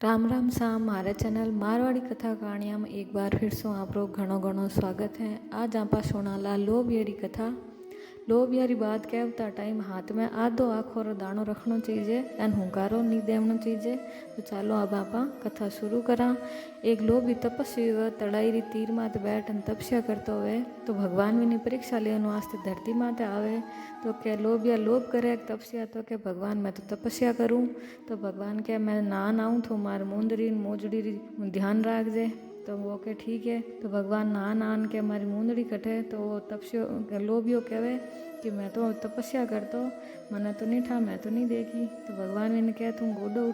राम राम सा मारे चैनल मारवाड़ी कथा कहानियाँ में एक बार फिर से आपको घणो घणो स्वागत है। आज आप सुनाला लोभियारी कथा। लोभियारी बात कहता टाइम हाथ में आधो आखो रो दाणो रखना चाहिए एन हुंकारो नहीं देवना चाहिए। तो चलो अब आप कथा शुरू करा। एक लोभी तपस्वी व तड़ाई री तीर माते बैठ तपस्या करते हुए तो भगवान भी परीक्षा लेने वास्ते धरती माते आवे। तो क्या लोभिया लोभ करे तपस्या तो क्या भगवान मैं तो तपस्या करूँ। तो भगवान क्या मैं ना आऊँ तो मार मुंदरी मोजड़ी ध्यान राख जे। तो वो के ठीक है। तो भगवान नान के हमारी मुंदड़ी कटे। तो वो तपस्या लोभियो कहे कि मैं तो तपस्या करतो मने तो नहीं ठा मैं तो नहीं देखी। तो भगवान इन्हें कहे तुम गोडो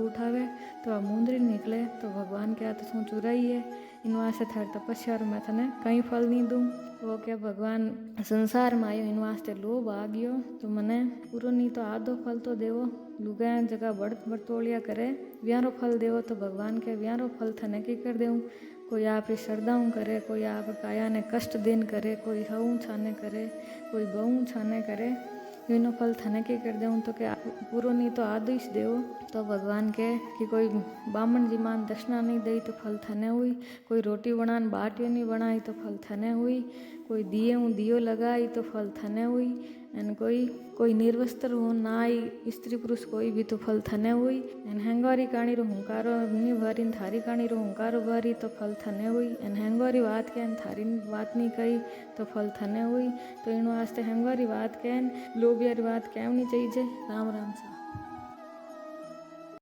उठावे तो आ मुंदरी निकले। तो भगवान क्या तो तू चुराई है इन वास्ते थारी तपस्या मैं तने कहीं फल नहीं दूँ। वो क्या भगवान संसार में आयो इन वास्ते लोभ आ गयो तो मने पूरो नहीं तो आधो फल तो देवो। लुगाया जगह बड़तोलिया करे व्यारो फल देवो। तो भगवान के व्यारो फल थने की कर देऊँ। कोई आप श्रद्धाऊँ करे, कोई आप काया ने कष्ट देन करे, कोई हऊँ छाने करे, कोई गऊँ छाने करे, इनो फल थने के कर देऊँ। तो क्या पूरो नहीं तो आदेश देवो। तो भगवान के कि कोई बामण जी मान दक्षिणा नहीं दई तो फल थने हुई, कोई रोटी बनान बाटियों नहीं बनाई तो फल थने हुई, कोई दियो लगाई तो फल थने हुई, एन कोई निर्वस्त्र हो ना आई स्त्री पुरुष कोई भी तो फल थने हुई, एन हेंगवारी काणी रो हुंकारो नहीं भरी थारी काणी रो हुंकारो भरी तो फल थने हुई, एन हेंगवारी बात कहन थारी बात नहीं कही तो फल थने हुई। तो इन वास्ते हेंगवारी बात कहन लोभियारी बात कहनी चाहिए। राम राम सा।